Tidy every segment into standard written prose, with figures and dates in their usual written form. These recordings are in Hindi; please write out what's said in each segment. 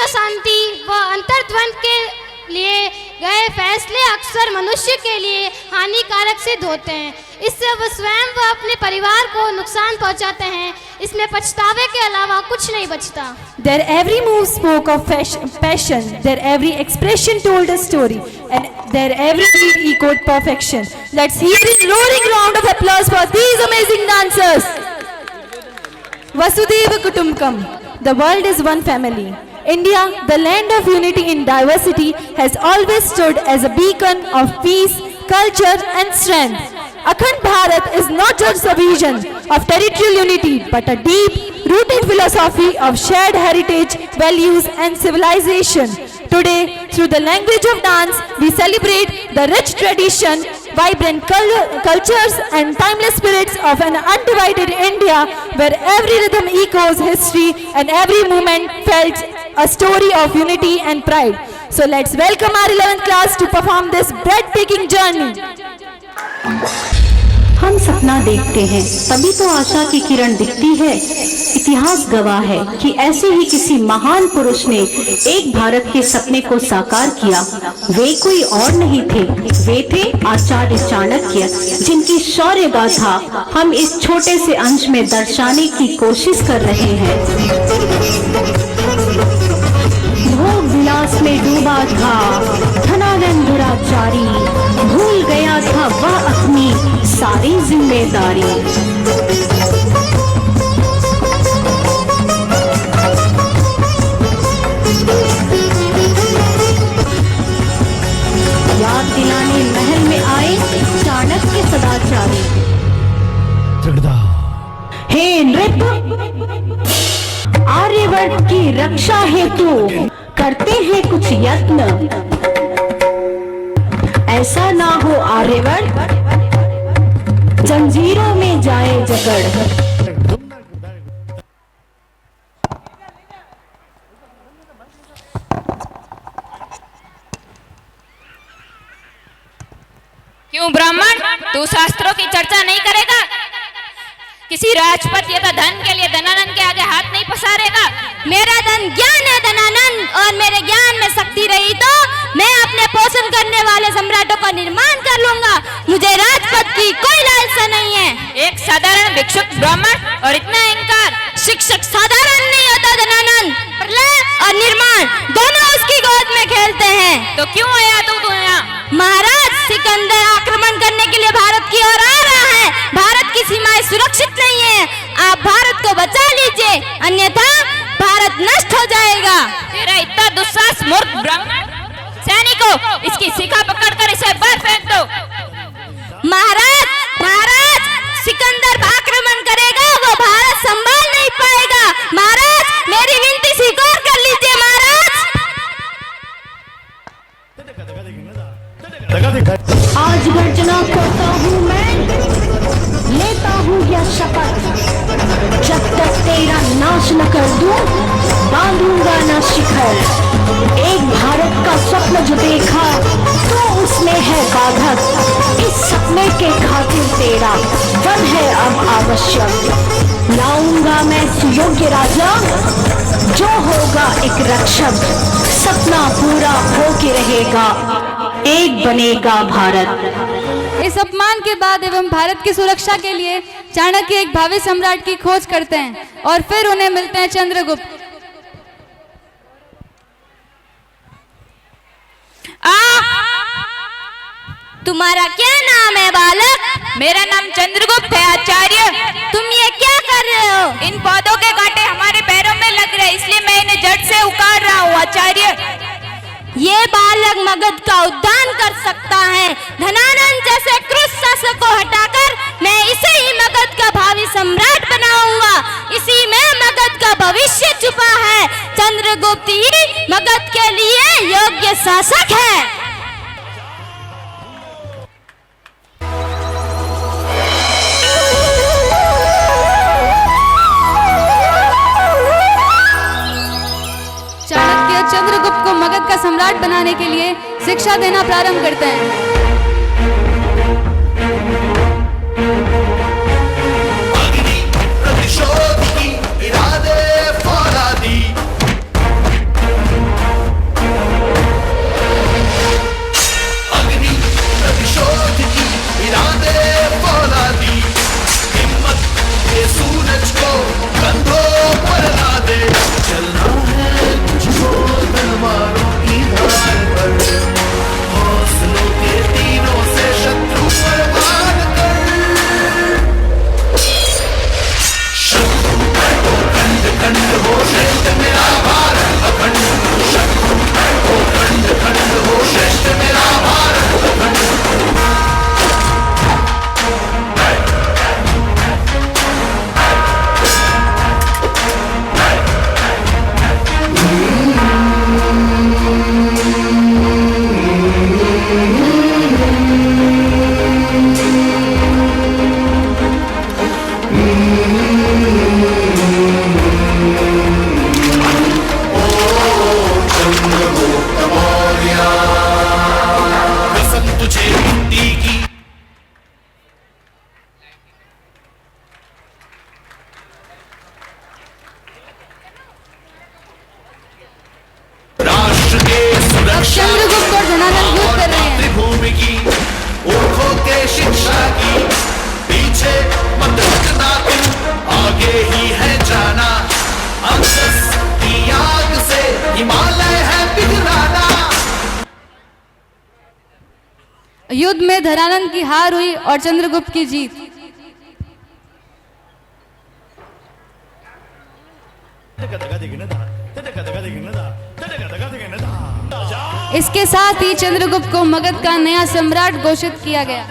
अशांति व अंतर्द्वंद के लिए गए फैसले अक्सर मनुष्य के लिए हानिकारक सिद्ध होते हैं। इससे वह स्वयं व अपने परिवार को नुकसान पहुंचाते हैं। इसमें पछतावे के अलावा कुछ नहीं बचता। Their every move spoke of passion, their every expression told a story, and their every beat echoed perfection. Let's hear a roaring round of applause for these amazing dancers. Vasudhaiva Kutumbakam. The world is one family. India, the land of unity in diversity, has always stood as a beacon of peace, culture and strength. Akhand Bharat is not just a vision of territorial unity, but a deep-rooted philosophy of shared heritage, values and civilization. Today, through the language of dance, we celebrate the rich tradition, vibrant cultures and timeless spirits of an undivided India, where every rhythm echoes history and every movement felt a story of unity and pride. So let's welcome our 11th class to perform this breathtaking journey. हम सपना देखते हैं तभी तो आशा की किरण दिखती है। इतिहास गवाह है कि ऐसे ही किसी महान पुरुष ने एक भारत के सपने को साकार किया। वे कोई और नहीं थे, वे थे आचार्य चाणक्य, जिनकी शौर्य गाथा हम इस छोटे से अंश में दर्शाने की कोशिश कर रहे हैं। भोग विलास में डूबा था धनानंद दुराचारी, भूल गया था वह अपनी सारी जिम्मेदारी। याद दिलाने महल में आए चाणक्य सदाचारी। हे नृप, आर्यवर्त की रक्षा हेतु करते हैं कुछ यत्न। ऐसा ना हो आर्यवर्त जंजीरों में जाए जकड़। क्यों ब्राह्मण, तू शास्त्रों की चर्चा नहीं करेगा? किसी राजपत या धन के लिए धनानंद के आगे हाथ नहीं पसारेगा? मेरा धन ज्ञान है धनानंद, और मेरे ज्ञान में शक्ति रही तो मैं अपने पोषण करने वाले सम्राटों का निर्माण कर लूंगा। मुझे राजपद की कोई लालसा नहीं है। एक साधारण भिक्षुक ब्राह्मण और इतना अहंकार। शिक्षक साधारण नहीं होता धनानंद, प्रलय और निर्माण दोनों उसकी गोद में खेलते हैं। तो क्यों आया तू यहाँ? महाराज, सिकंदर आक्रमण करने के लिए भारत की ओर आ रहा है। भारत की सीमाएं सुरक्षित नहीं है। आप भारत को बचा लीजिए, अन्यथा भारत नष्ट हो जाएगा। तेरा इतना दुस्साहस मूर्ख ब्राह्मण! सैनिकों, इसकी शिखा पकड़कर इसे बाहर फेंक दो। महाराज, महाराज, सिकंदर आक्रमण करेगा, वो भारत संभाल नहीं पाएगा। महाराज, मेरी विनती स्वीकार कर लीजिए। महाराज, आज गर्जना करता हूँ मैं, लेता हूँ यह शपथ, जब तक तेरा नाश न कर दूं, बांधूंगा न शिखर। एक भारत का स्वप्न जो देखा तो उसमें है बाधक। इस सपने के खातिर तेरा वध है अब आवश्यक। लाऊंगा मैं सुयोग्य राजा, जो होगा एक रक्षक। सपना पूरा होके रहेगा, एक बनेगा भारत। इस अपमान के बाद एवं भारत की सुरक्षा के लिए चाणक्य एक भावी सम्राट की खोज करते हैं और फिर उन्हें मिलते हैं चंद्रगुप्त। तुम्हारा क्या नाम है बालक? मेरा नाम चंद्रगुप्त है आचार्य। तुम ये क्या कर रहे हो? इन पौधों के कांटे हमारे पैरों में लग रहे, इसलिए मैं इन्हें जड़ से उखाड़ रहा हूँ आचार्य। ये बालक मगध का उद्धार कर सकता है। धनानंद जैसे क्रूर शासक को हटाकर मैं इसे ही मगध का भावी सम्राट बनाऊंगा। इसी में मगध का भविष्य छुपा है। चंद्रगुप्त ही मगध के लिए योग्य शासक है। चाणक्य चंद्रगुप्त को मगध का सम्राट बनाने के लिए शिक्षा देना प्रारंभ करते हैं। धनानंद युद्ध कर रहे हैं। मातृभूमि की मूर्खों के शिक्षा की पीछे मत हटना तुम, आगे ही है जाना। अंकुश की आग से हिमालय है पिघलाना। युद्ध में धनानंद की हार हुई और चंद्रगुप्त की जीत। इसके साथ ही चंद्रगुप्त को मगध का नया सम्राट घोषित किया गया।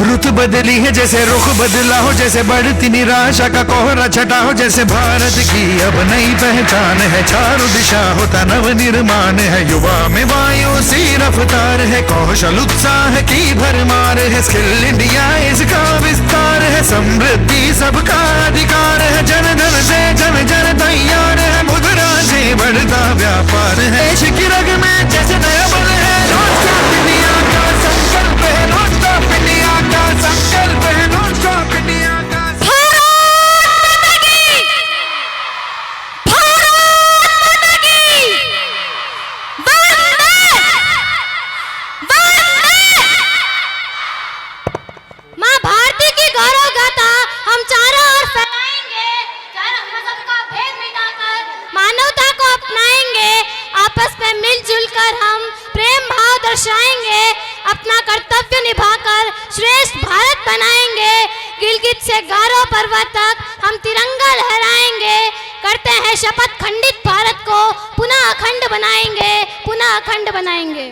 रुत बदली है जैसे रुख बदला हो, जैसे बढ़ती निराशा का कोहरा छटा हो, जैसे भारत की अब नई पहचान है, चारों दिशा होता नव निर्माण है। युवा में वायु सी रफ्तार है, कौशल उत्साह की भरमार है, स्किल इंडिया इसका विस्तार है, समृद्धि सबका अधिकार है, जन धन से जन जन तैयार है, मुद्रा से बढ़ता व्यापार है, देश की रग में जैसे नया बल है, नॉनस्टॉप इंडिया का संकल्प है, नॉनस्टॉप इंडिया का संकल्प है, नॉनस्टॉप इंडिया का माँ भारती की गौरव गाथा हम चारों ओर फैलाएंगे, मजहब का भेद मिटाकर मानवता को अपनाएंगे, आपस में मिलजुल कर हम प्रेम भाव दर्शाएंगे, अपना कर्तव्य निभाकर श्रेष्ठ भारत बनाएंगे, गिलगित से गारो पर्वत तक हम तिरंगा लहराएंगे, करते हैं शपथ खंडित भारत को पुनः अखंड बनाएंगे, पुनः अखंड बनाएंगे।